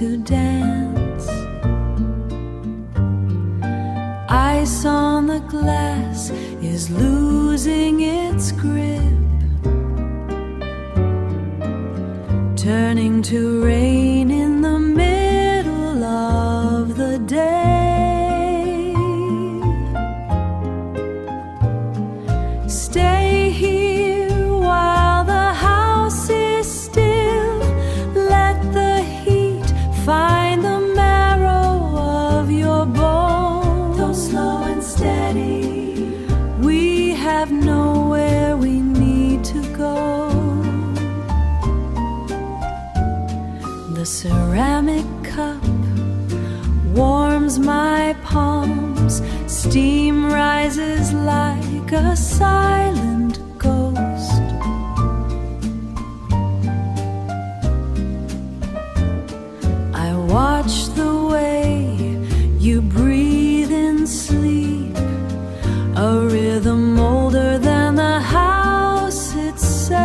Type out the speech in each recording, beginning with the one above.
to dance. Ice on the glass is losing its grip, turning to rain in the middle of the day. Stay here while the house is still. Let the heat find the marrow of your bones. Though slow and steady, we have nowhere we need to go. The ceramic cup warms my palms. Steam rises like a silent ghost. I watch the way you breathe in sleep, a rhythm older than the house itself.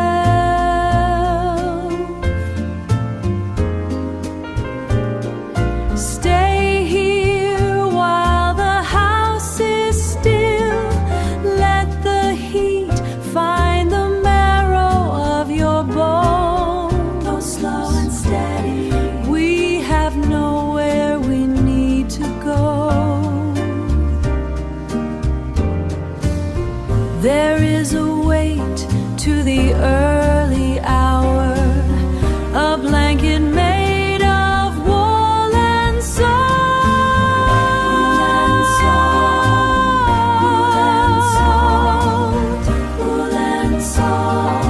There is a weight to the early hour, a blanket made of wool and salt. Wool and salt,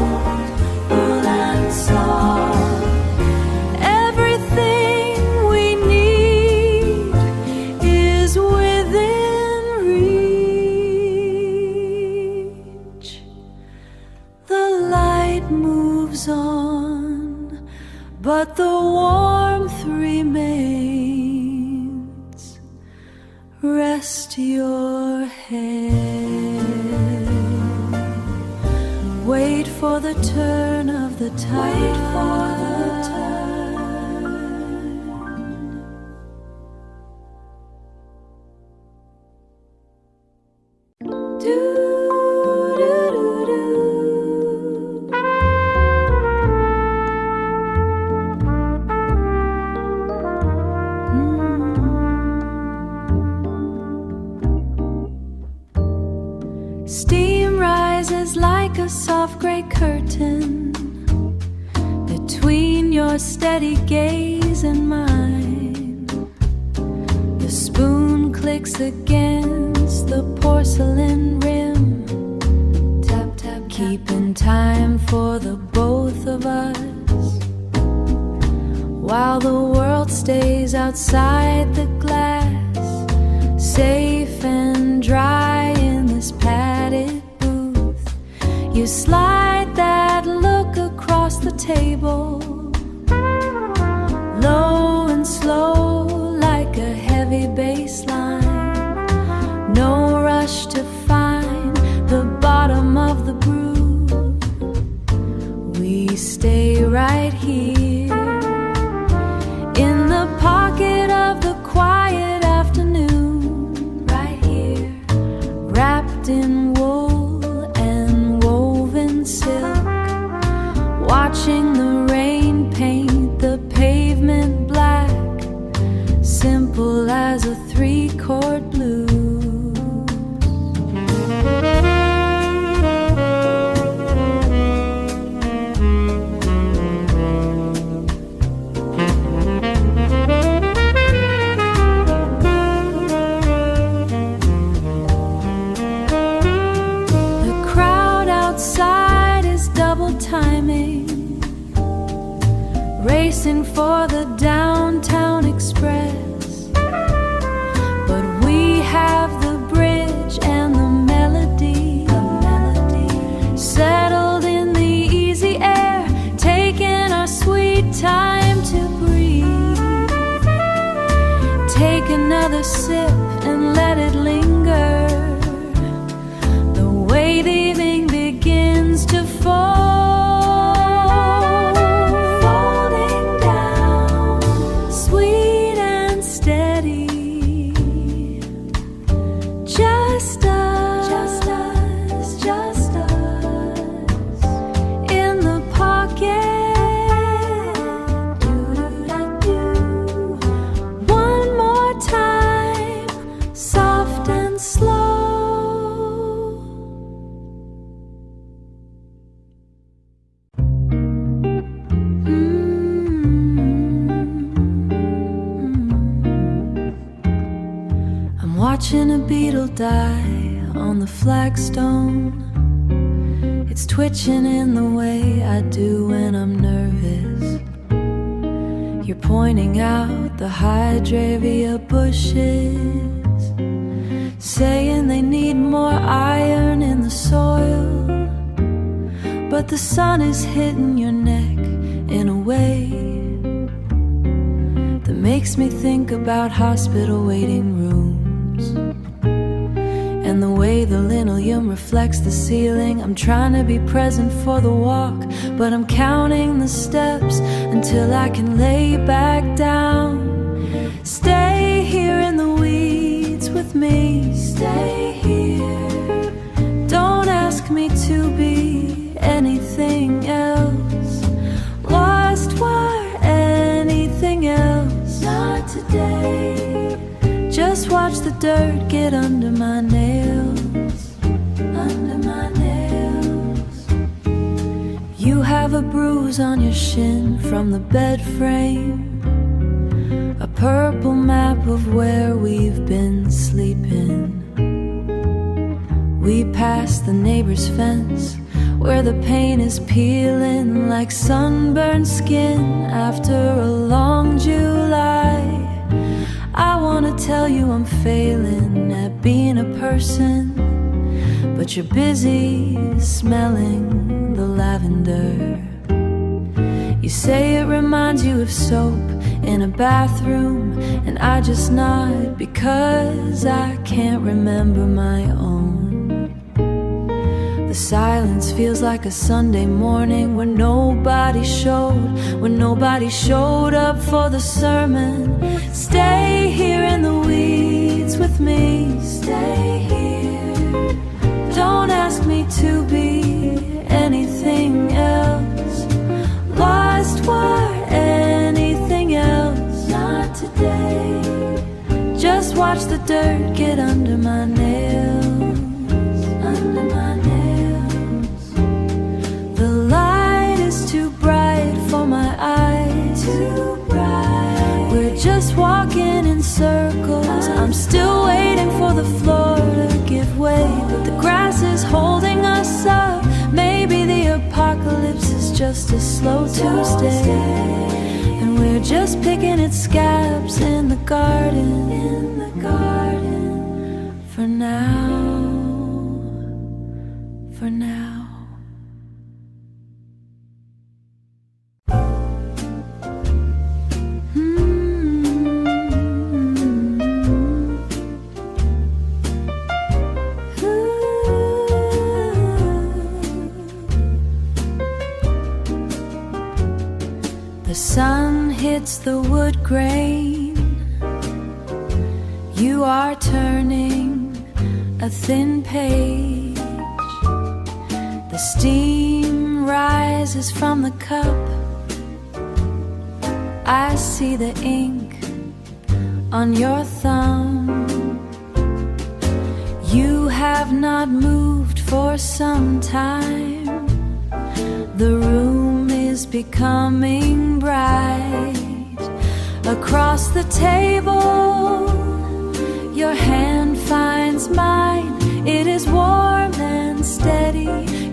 wool and salt. Everything we need is within reach. The light moves on, but the warmth remains. Rest your head. Wait for the turn of the tide. Wait for the turn. Do. Steam rises like a soft gray curtain between your steady gaze and mine. The spoon clicks against the porcelain rim, tap, tap, keeping time for the both of us, while the world stays outside the glass, safe and dry in this padded booth. You slide that look across the table, low and slow like a heavy bass line. No rush to find the bottom of the brew. We stay right here in the pocket of the quiet afternoon, right here, wrapped in wool and woven silk, watching the rain paint the pavement black, simple as a 3-chord blues. Racing for the downtown express, but we have the bridge and the melody, settled in the easy air, taking our sweet time to breathe. Take another sip and let it linger, the way the evening begins to fall. Sweet watching a beetle die on the flagstone. It's twitching in the way I do when I'm nervous. You're pointing out the hydrangea bushes, saying they need more iron in the soil. But the sun is hitting your neck in a way that makes me think about hospital waiting rooms, and the way the linoleum reflects the ceiling. I'm trying to be present for the walk, but I'm counting the steps until I can lay back down. Stay here in the weeds with me. Stay here. Don't ask me to be anything else. Lost wire, anything else. Not today. Just watch the dirt get under my nails. Under my nails. You have a bruise on your shin from the bed frame, a purple map of where we've been sleeping. We passed the neighbor's fence where the paint is peeling like sunburned skin after a long July. I wanna tell you I'm failing at being a person, but you're busy smelling the lavender. You say it reminds you of soap in a bathroom, and I just nod because I can't remember my own. The silence feels like a Sunday morning when nobody showed up for the sermon. Stay here in the weeds with me. Stay here. Don't ask me to be anything else. Lost wire, anything else. Not today. Just watch the dirt get under my nails. Under my nails. The light is too bright for my eyes. Too bright. We're just walking in circles. I'm still waiting for the floor to give way, but the grass is holding us up. Maybe the apocalypse is just a slow Tuesday, and we're just picking at scabs in the garden. In the garden. For now. For now. The sun hits the wood grain. You are turning a thin page. The steam rises from the cup. I see the ink on your thumb. You have not moved for some time. The room is becoming bright. Across the table, your hand finds mine. It is warm and steady.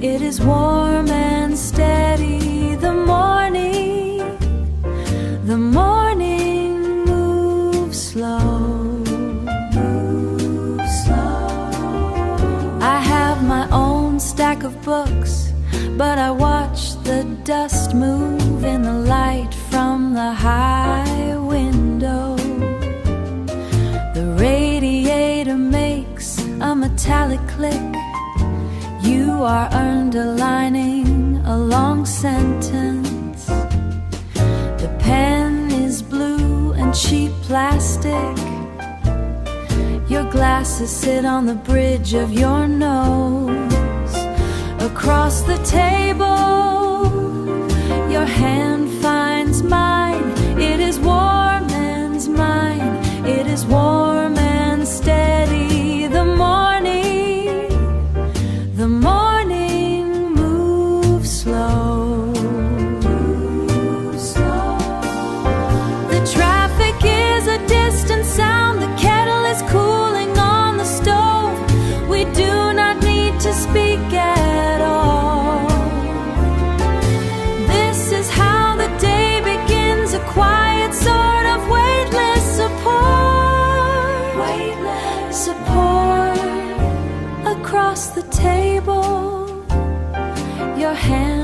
It is warm and steady. The morning moves slow. Moves slow. I have my own stack of books, but I watch the dust move in the light from the high window. The radiator makes a metallic click. You are underlining a long sentence. The pen is blue and cheap plastic. Your glasses sit on the bridge of your nose. Across the table, your hand finds mine. It is warm and mine. It is warm and steady. The morning moves slow. The traffic is a distant sound. The kettle is cooling on.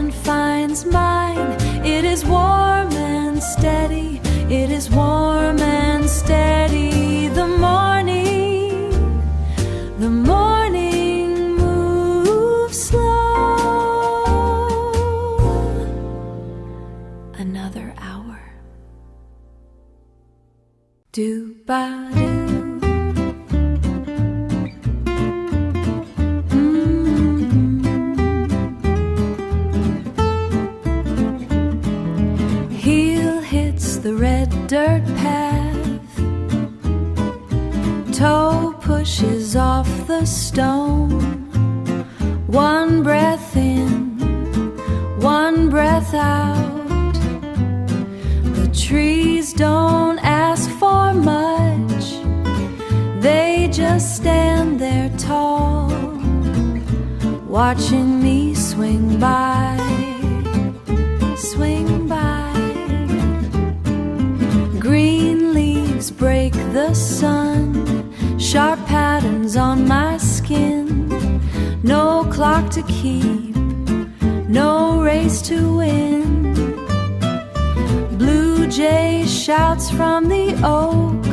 hand finds mine. It is warm and steady. It is warm and steady. The morning moves slow. Another hour. Do-ba-do. The red dirt path, toe pushes off the stone. One breath in, one breath out. The trees don't ask for much, they just stand there tall, watching me swing by, swing by. Green leaves break the sun, sharp patterns on my skin. No clock to keep, no race to win. Blue jay shouts from the oak,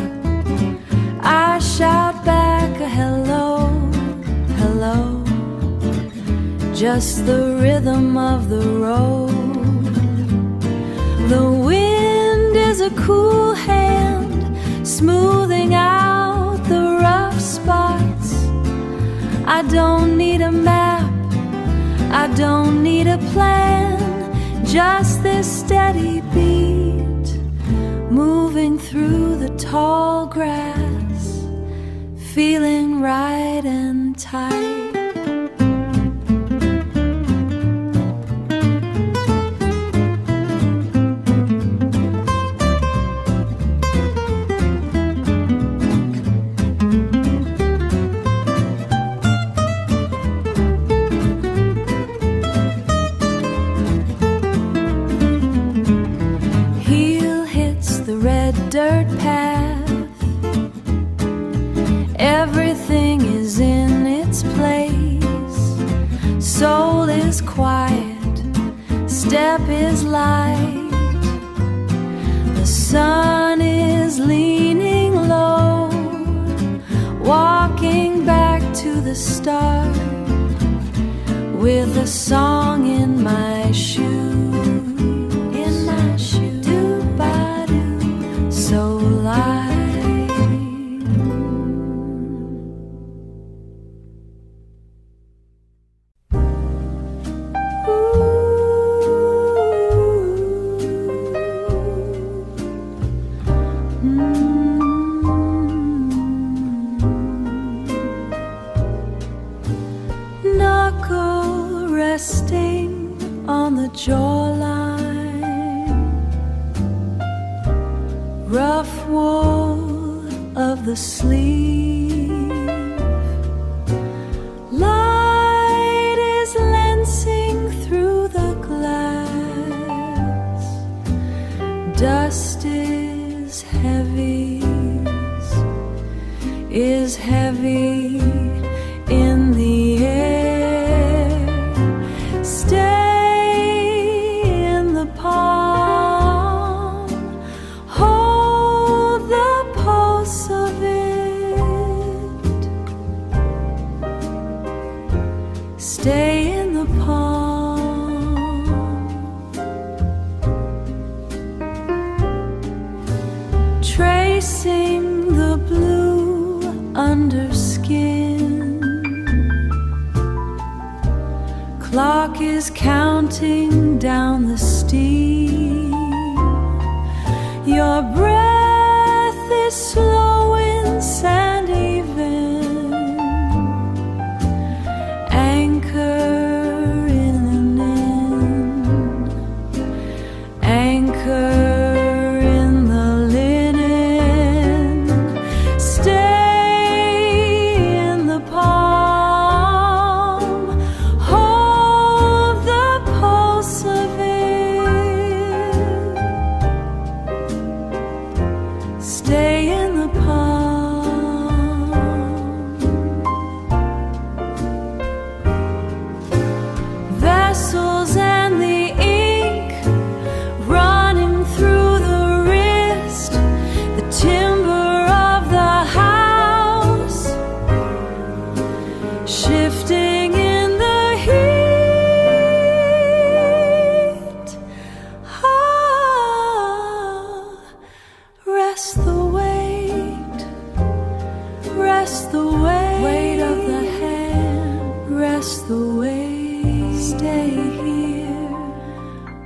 I shout back a hello, hello. Just the rhythm of the road. The wind is a cool hand, smoothing out the rough spots. I don't need a map, I don't need a plan, just this steady beat, moving through the tall grass, feeling right and tight. Dirt path, everything is in its place. Soul is quiet, step is light. The sun is leaning low, walking back to the start, with a song in my shoe. So light. Knuckle resting on the jawline, rough wool of the sleeve. Light is lancing through the glass. Dust is heavy in the air. Stay in the palm, hold the pulse of it. Stay in the palm. Tracing the blue under skin. Clock is counting down the steam. Your breath is slow and sandy even. Anchor in an inn. Anchor in the linen. Stay in the palm. Hold the pulse of it. Stay in the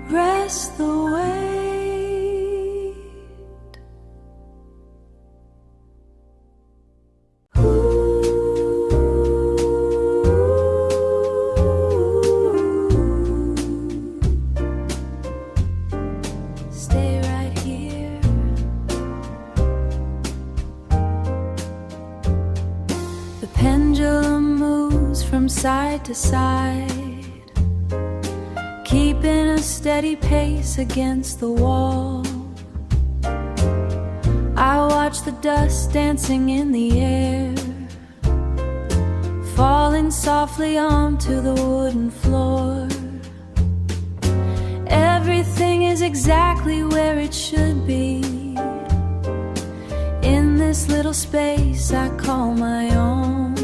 rest the weight. Stay right here. The pendulum moves from side to side, keeping a steady pace against the wall. I watch the dust dancing in the air, falling softly onto the wooden floor. Everything is exactly where it should be, in this little space I call my own.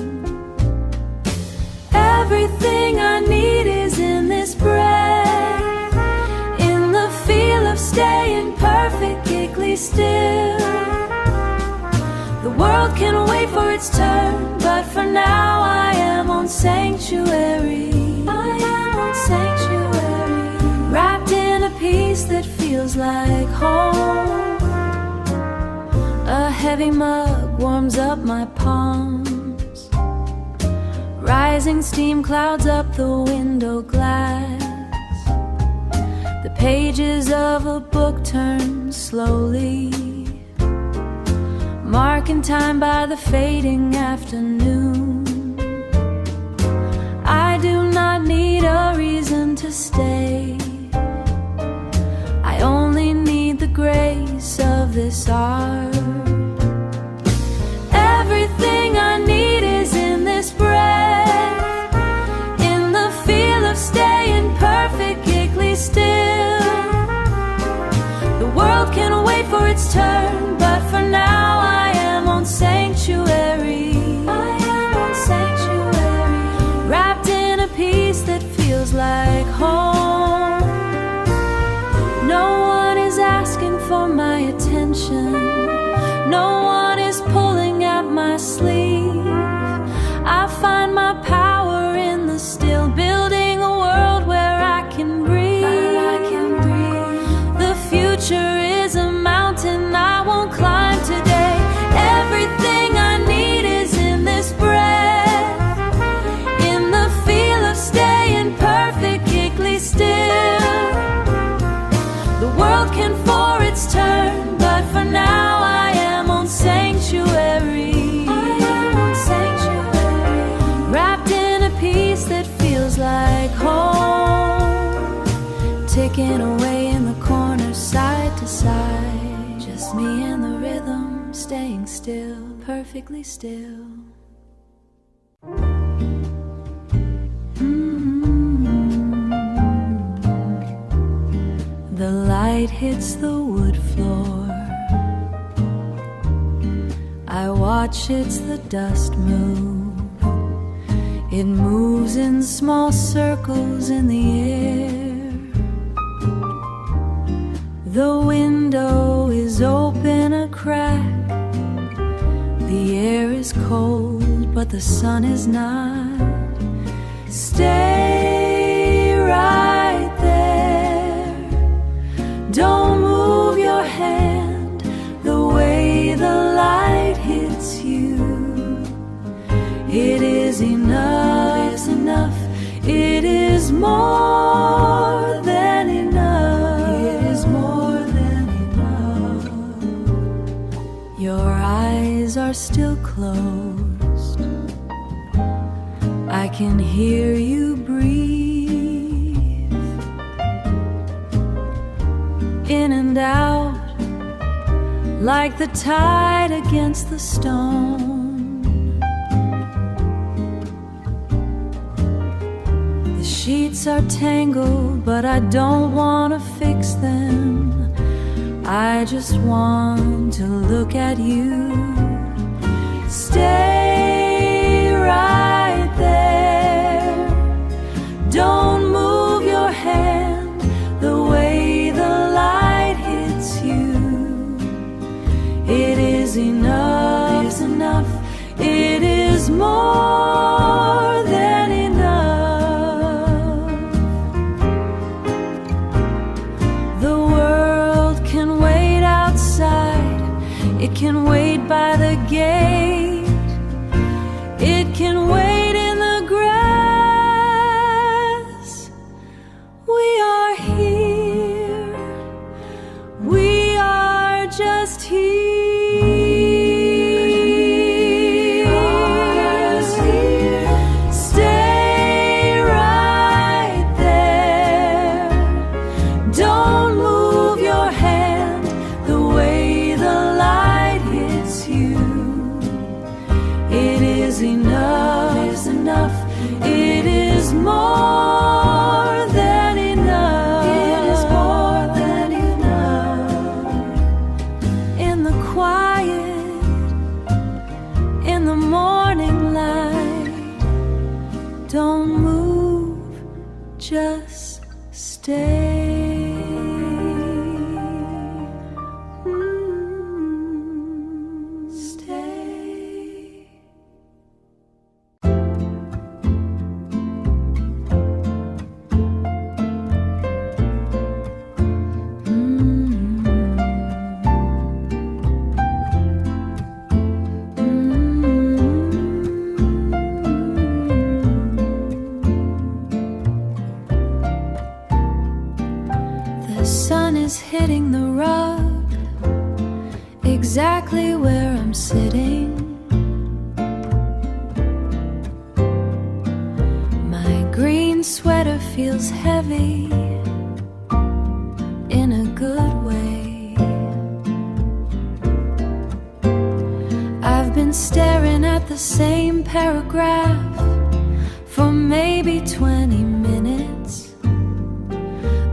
Everything I need is in this breath, in the feel of staying perfectly still. The world can wait for its turn, but for now I am on sanctuary. I am on sanctuary, wrapped in a peace that feels like home. A heavy mug warms up my palms, rising steam clouds up the window glass. The pages of a book turn slowly, marking time by the fading afternoon. I do not need a reason to stay, I only need the grace of this art. Everything I need is in this breath, in the feel of staying perfectly still. The world can wait for its turn, but for now I am on sanctuary. I am on sanctuary, wrapped in a peace that feels like home. No one is asking for my attention, no one is pulling at my sleeve. I find my power in the still, building a world where I can breathe. The future is a mountain I won't climb today. Everything I need is in this breath, in the feel of staying perfectly still. The world can for its turn, but for now I am on sanctuary. I am on sanctuary, wrapped in a peace that feels like home. Ticking away in the corner, side to side, just me and the rhythm, staying still, perfectly still. The light hits the wood floor, I watch it's the dust move. It moves in small circles in the air. The window is open a crack, the air is cold but the sun is not. Stay right there, don't move your hand, the way the light hits you. It is enough, it's enough, it is more than enough. It is more than enough. Your eyes are still closed, I can hear you breathe, in and out, like the tide against the stone. The sheets are tangled, but I don't want to fix them. I just want to look at you. Stay right there, don't move your hand, the way the light hits you. It is enough, it's enough, it is more than enough. It can wait by the gate. It can wait in the grass. We are here. We are just here. It is more than enough. It is more than enough. In the quiet, in the morning light, don't move, just stay. Hitting the rug exactly where I'm sitting. My green sweater feels heavy in a good way. I've been staring at the same paragraph for maybe 20 minutes.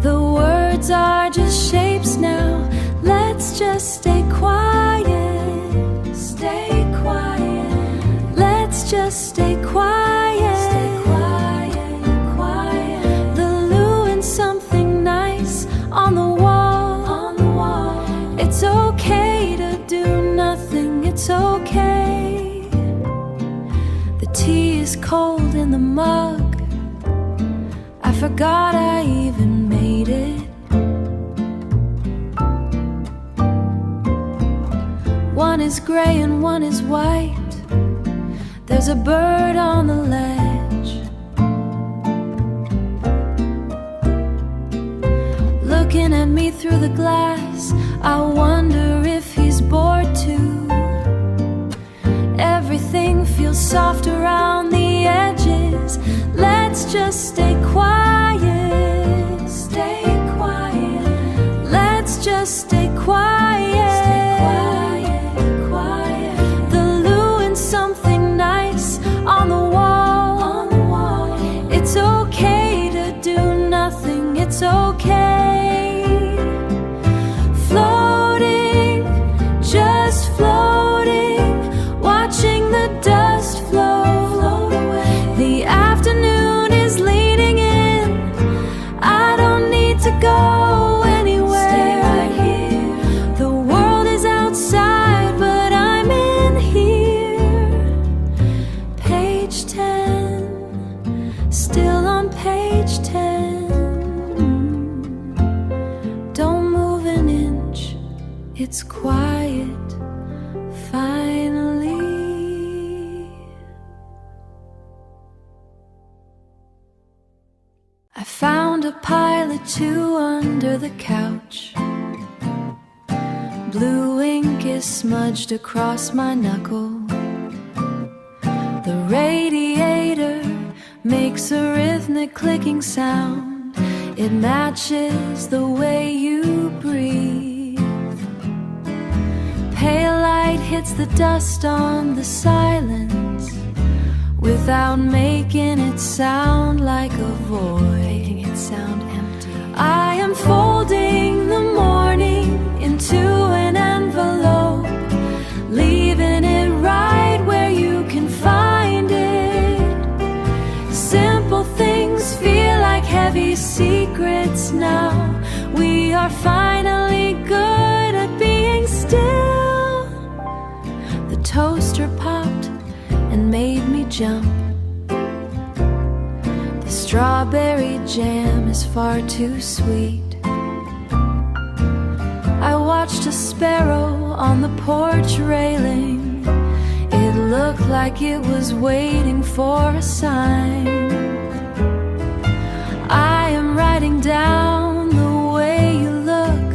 The words are just shapes now. Let's just stay quiet. Stay quiet. Let's just stay quiet. Stay quiet, quiet. The loo and something nice on the wall. On the wall. It's okay to do nothing. It's okay. The tea is cold in the mug. I forgot I even made it. One is gray and one is white. There's a bird on the ledge. Looking at me through the glass, I wonder if he's bored too. Everything feels soft around the edges. Let's just stay quiet. Stay quiet. Let's just stay quiet. Stay quiet, quiet. The loo and something nice on the wall. On the wall. It's okay to do nothing. It's okay. Floating, just floating, watching the dust float away. The afternoon is leaning in. I don't need to go anywhere. Stay right here. The world is outside, but I'm in here. Page 10, still on page 10. Don't move an inch. It's quiet, finally. I found a pile of two under the couch. Blue ink is smudged across my knuckle. The radiator makes a rhythmic clicking sound. It matches the way you breathe. Pale light hits the dust on the silence without making it sound like a void. Making it sound empty. I am folding the morning into an envelope, leaving it right where you can find it. Simple things feel like heavy secrets now. We are finally good at being still. The toaster popped and made me jump. The strawberry jam is far too sweet. I watched a sparrow on the porch railing. It looked like it was waiting for a sign. I am writing down the way you look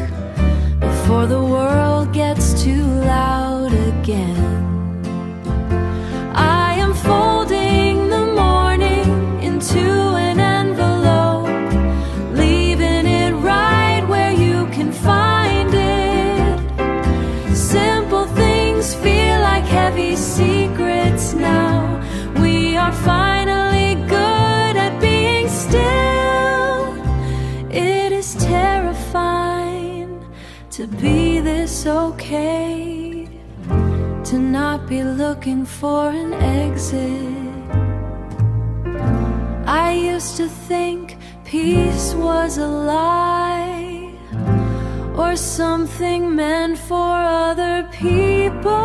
before the world gets too loud again. I am folding the morning into an envelope, leaving it right where you can find it. Simple things feel like heavy secrets now. We are finally good at being still. It is terrifying to be this okay, to not be looking for an exit. I used to think peace was a lie, or something meant for other people,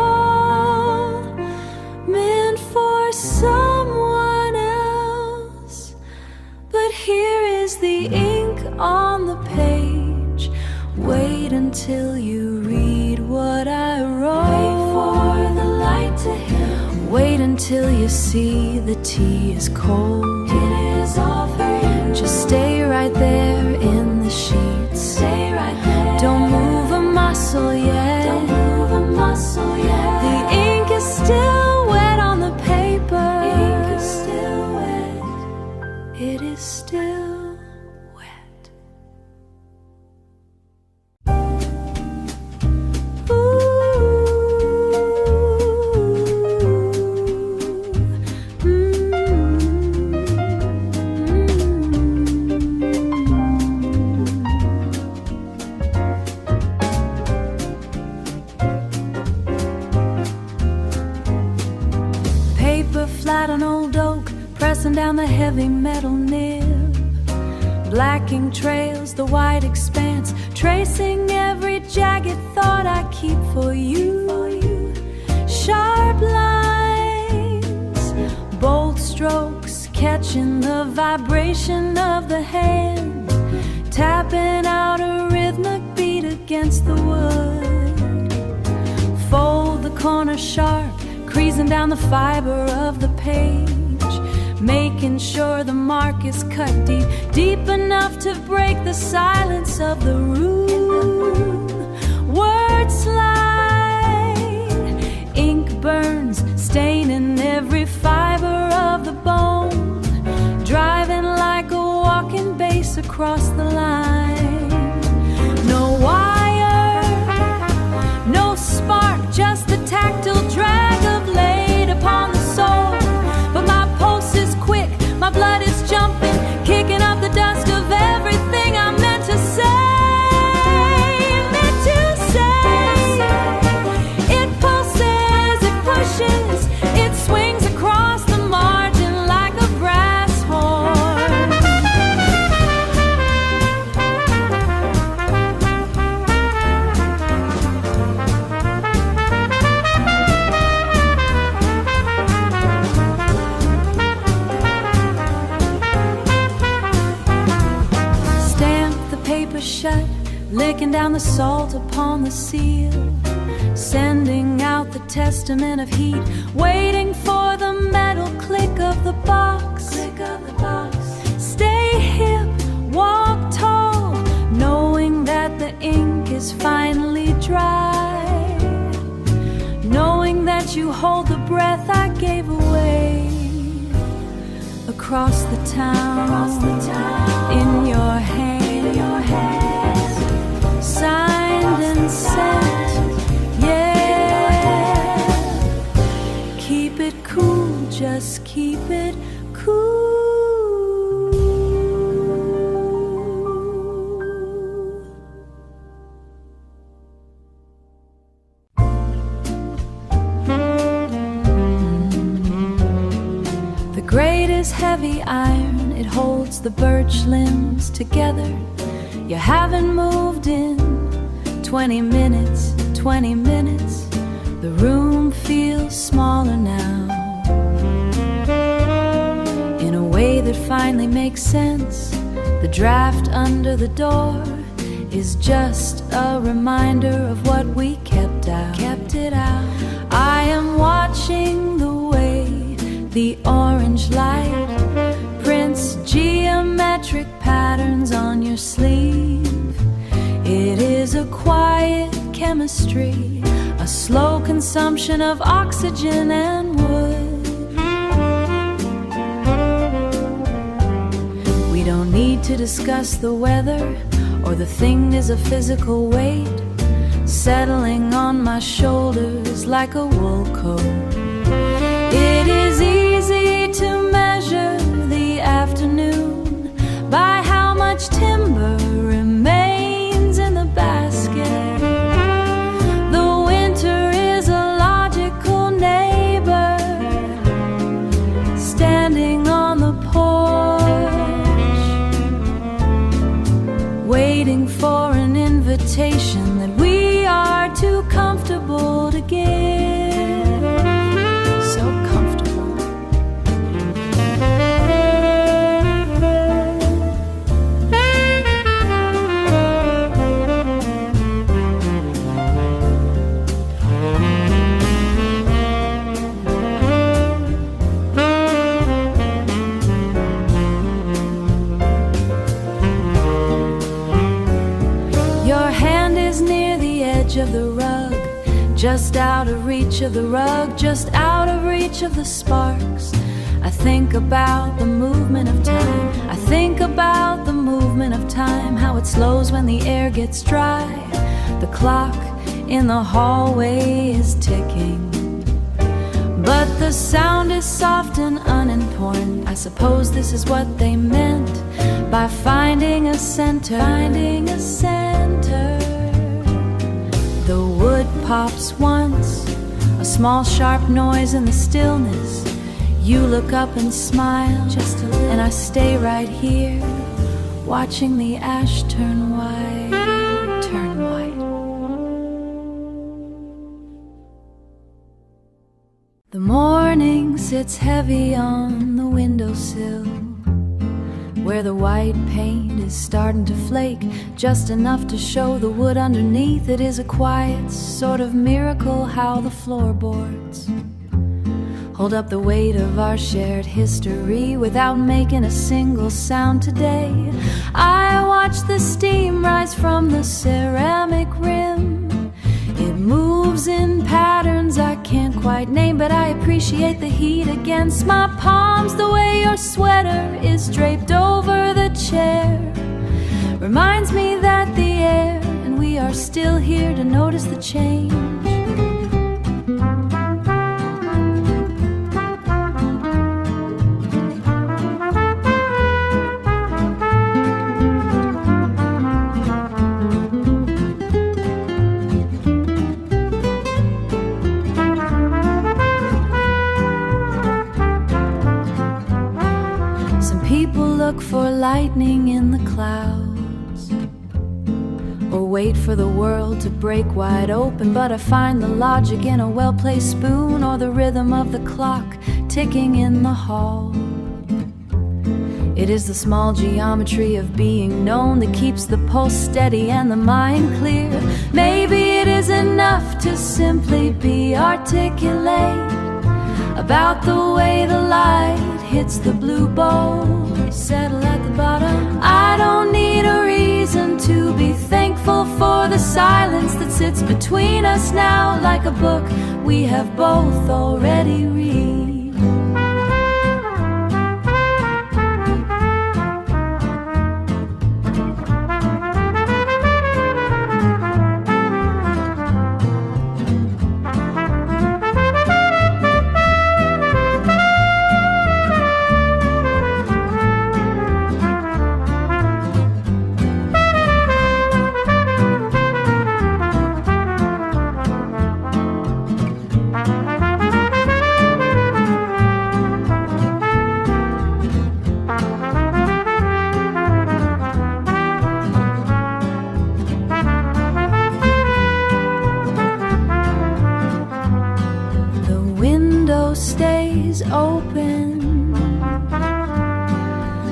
meant for someone else. But here is the ink on the page. Wait until you read what I wrote. Wait for the light to hit. Wait until you see the tea is cold. It is all for you. Just stay right there in the sheets. Stay right there. Don't move a muscle yet. Don't move a muscle yet. The ink is still wet on the paper. Ink is still wet. It is still wet. Flat on old oak, pressing down the heavy metal nib. Blacking trails, the wide expanse, tracing every jagged thought I keep for you. Sharp lines, bold strokes, catching the vibration of the hand, tapping out a rhythmic beat against the wood. Fold the corner sharp, creasing down the fiber of the page, making sure the mark is cut deep, deep enough to break the silence of the room. Words slide, ink burns, staining every fiber of the bone, driving like a walking bass across the line. No wire, no spark, just the tactile drag of laid upon the soul. But my pulse is quick, my blood is jumping, kicking up the dust of everything I meant to say. Meant to say. It pulses, it pushes, it swings across the margin like a brass horn. Shut, licking down the salt upon the seal, sending out the testament of heat, waiting for the metal click of the box. Click of the box. Stay hip, walk tall, knowing that the ink is finally dry, knowing that you hold the breath I gave away across the town, in your hand. Signed and sent, yeah. Keep it cool, just keep it cool. The grate is heavy iron, it holds the birch limbs together. You haven't moved in 20 minutes, 20 minutes. The room feels smaller now, in a way that finally makes sense. The draft under the door is just a reminder of what we kept out. I am watching the way the orange light prints geometric patterns on your sleeve. It is a quiet chemistry, a slow consumption of oxygen and wood. We don't need to discuss the weather, or the thing is a physical weight settling on my shoulders like a wool coat. It is easy to measure the afternoon by how much timber remains in the basket. The winter is a logical neighbor standing on the porch, waiting for an invitation that we are too comfortable to give. So comfortable. Your hand is near the edge of the rug, just out of reach of the rug, just out of reach of the sparks. I think about the movement of time. I think about the movement of time, how it slows when the air gets dry. The clock in the hallway is ticking, but the sound is soft and unimportant. I suppose this is what they meant by finding a center. The wood pops once, a small sharp noise in the stillness. You look up and smile, just a little, and I stay right here, watching the ash turn white, The morning sits heavy on the windowsill, where the white paint is starting to flake, just enough to show the wood underneath. It is a quiet sort of miracle how the floorboards hold up the weight of our shared history without making a single sound today. I watch the steam rise from the ceramic rim. It moves in patterns I can't quite name, but I appreciate the heat against my palms. The way your sweater is draped over the chair reminds me that the air and we are still here to notice the change. Look for lightning in the clouds, or wait for the world to break wide open, but I find the logic in a well-placed spoon, or the rhythm of the clock ticking in the hall. It is the small geometry of being known that keeps the pulse steady and the mind clear. Maybe it is enough to simply be articulate about the way the light hits the blue bowl, settle at the bottom. I don't need a reason to be thankful for the silence that sits between us now, like a book we have both already read. Stays open,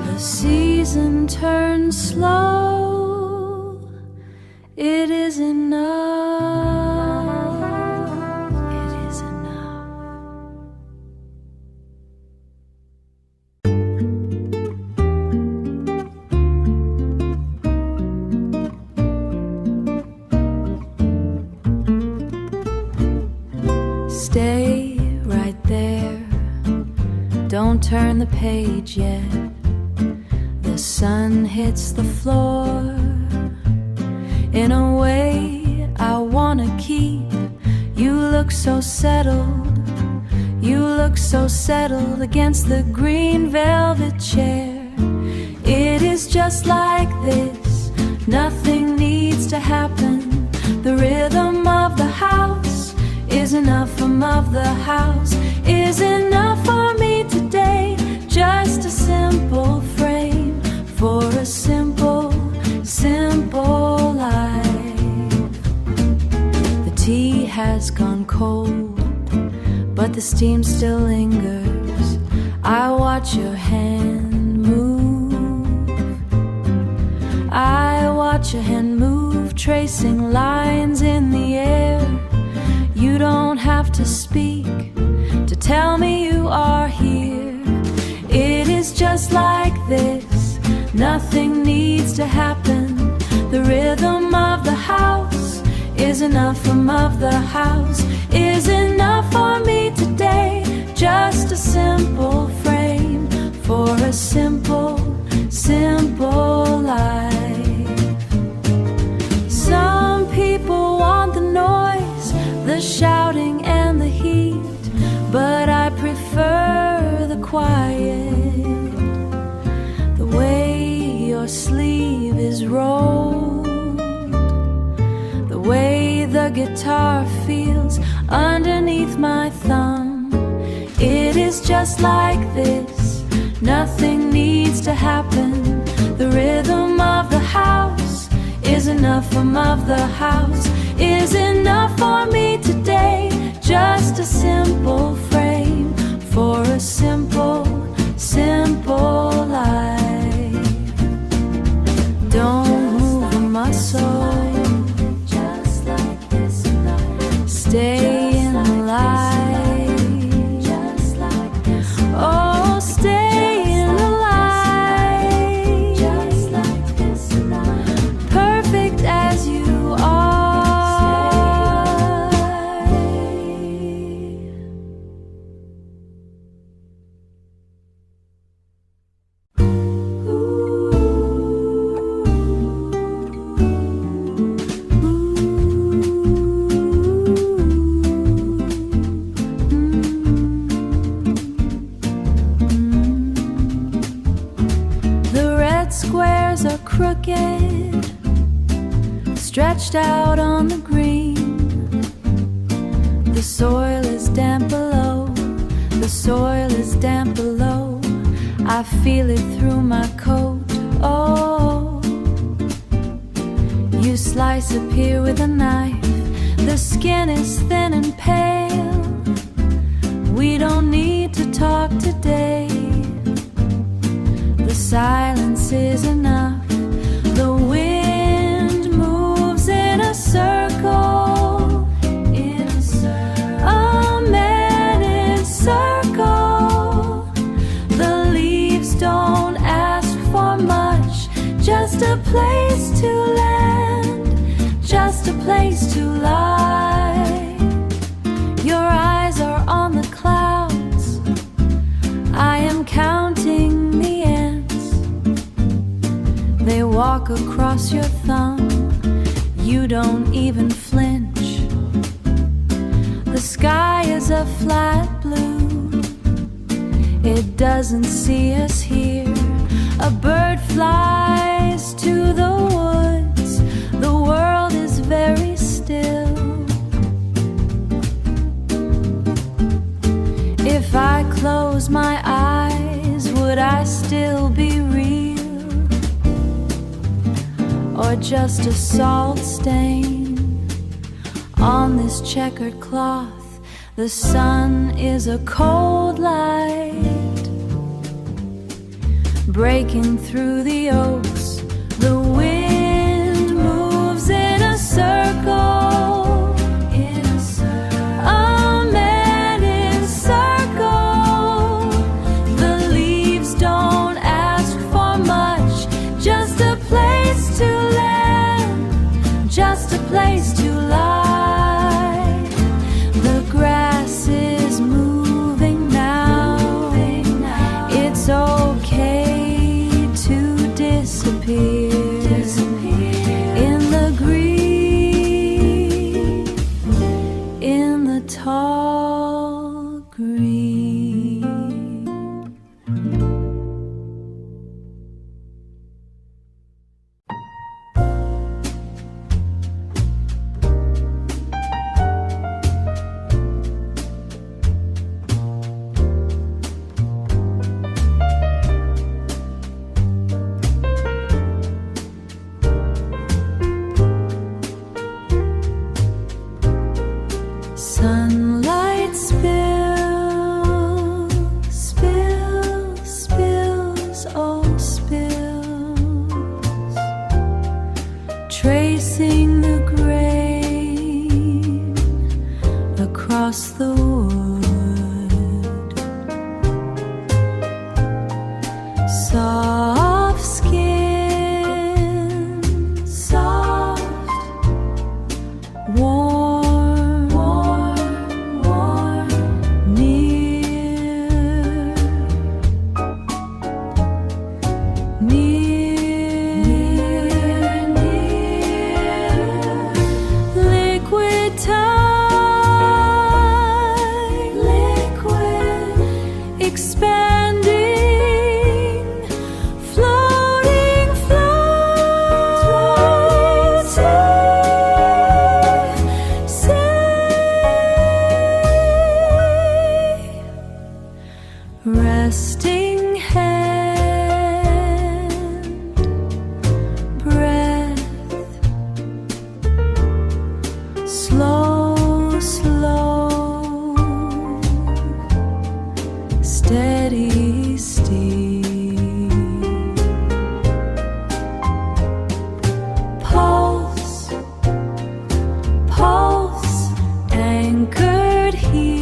the season turns slow, It is enough. It is enough. Stay right there. Don't turn the page yet. The sun hits the floor in a way I wanna keep. You look so settled. You look so settled against the green velvet chair. It is just like this. Nothing needs to happen. The rhythm of the house is enough of the house is enough for me today. Just a simple frame for a simple, simple life. The tea has gone cold, but the steam still lingers. I watch your hand move. I watch your hand move, tracing lines in the air. You don't have to speak to tell me you are here. It is just like this. Nothing needs to happen. The rhythm of the house is enough of the house is enough for me today. Just a simple frame for a simple, simple life. Some people want the noise, the shouting and the heat, but I prefer the quiet. The way your sleeve is rolled, the way the guitar feels underneath my thumb. It is just like this. Nothing needs to happen. The rhythm of the house is enough of the house is enough for me today. Just a simple frame for a simple, simple life. Don't move a muscle. Just like this. Stay in the light. Just like this. Oh, stay in the light. Just like this. Perfect as you are. Squares are crooked, stretched out on the green. The soil is damp below. The soil is damp below. I feel it through my coat. Oh, you slice up here with a knife. The skin is thin and pale. We don't need to talk today. The silence is enough. The wind moves in a circle. In a circle. A man in a circle. The leaves don't ask for much. Just a place to land. Just a place to lie. Your eyes are on the clouds. I am counting the ants. They walk across your thumb. You don't even flinch. The sky is a flat blue. It doesn't see us here. A bird flies to the woods. The world is very still. If I close my eyes, would I still be real? Or just a salt stain on this checkered cloth? The sun is a cold light breaking through the oaks. The wind moves in a just a place to lie. The grass is moving now. It's okay to disappear in the green, in the tall green. Sunlight spills, oh spills, tracing the grain across the wood. Soft skin, soft, warm. Resting hand, breath, slow, slow, steady, steam. Pulse, pulse, anchored here.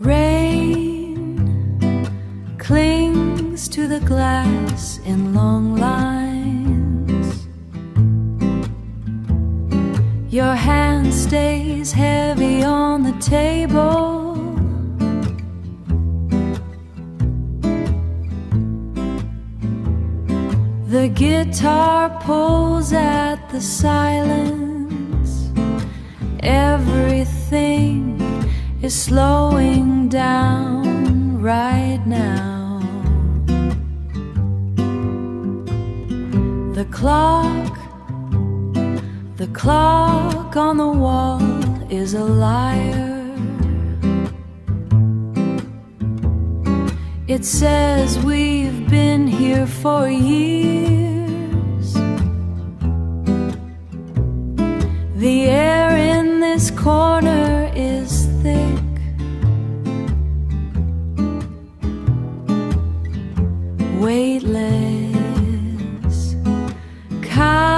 Rain clings to the glass in long lines. Your hand stays heavy on the table. The guitar pulls at the silence. Everything is slowing down right now. The clock on the wall is a liar. It says we've been here for years. The air in this corner is thick. Weightless, kind.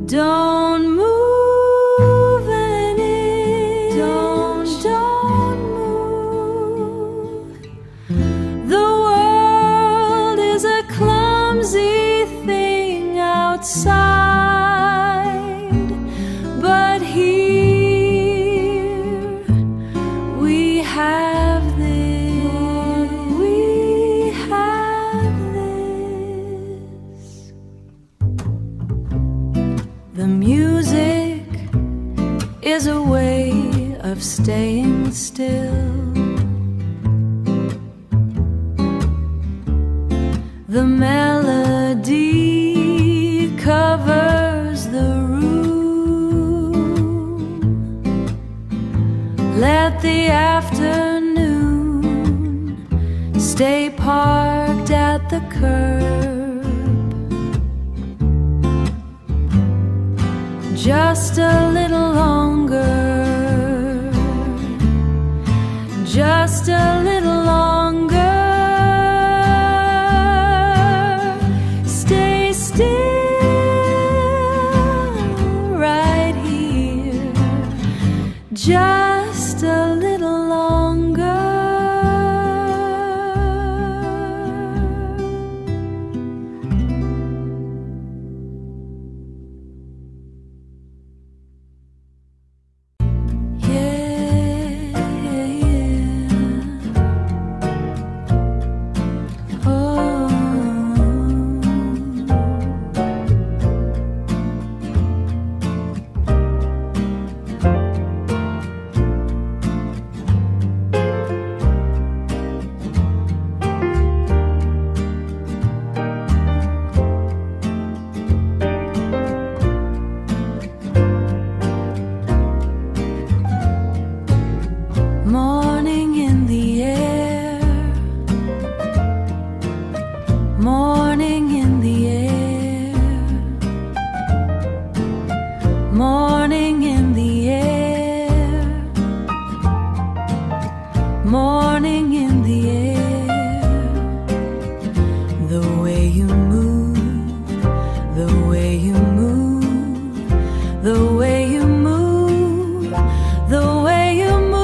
Don't move an inch. Don't move. The world is a clumsy thing outside. way of staying still. The melody covers the room. Let the afternoon stay parked at the curb. Just a little longer, just a little longer. Stay still right here, just a little longer. Morning in the air, morning in the air, morning in the air, morning in the air. The way you move, the way you move, the way you move, the way you move.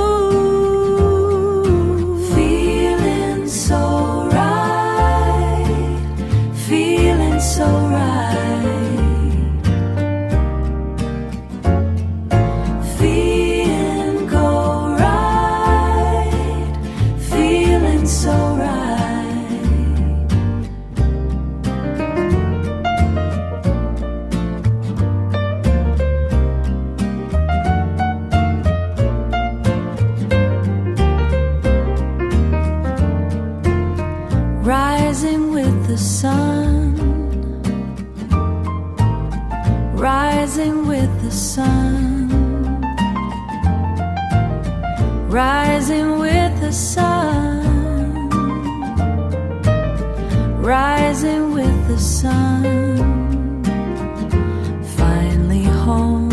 So right, feeling go right, feeling so right. Rising with the sun, rising with the sun, rising with the sun, rising with the sun. Finally home,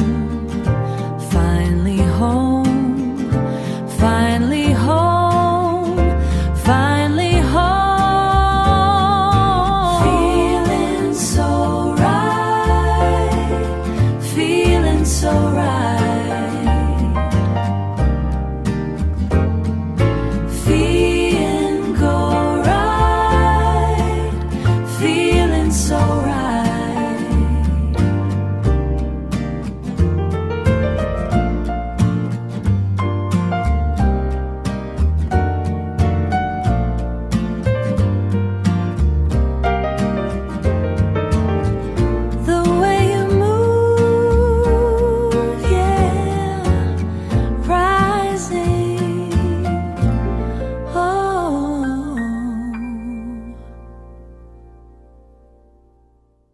finally home, finally home, finally home. Feeling so right, feeling so right.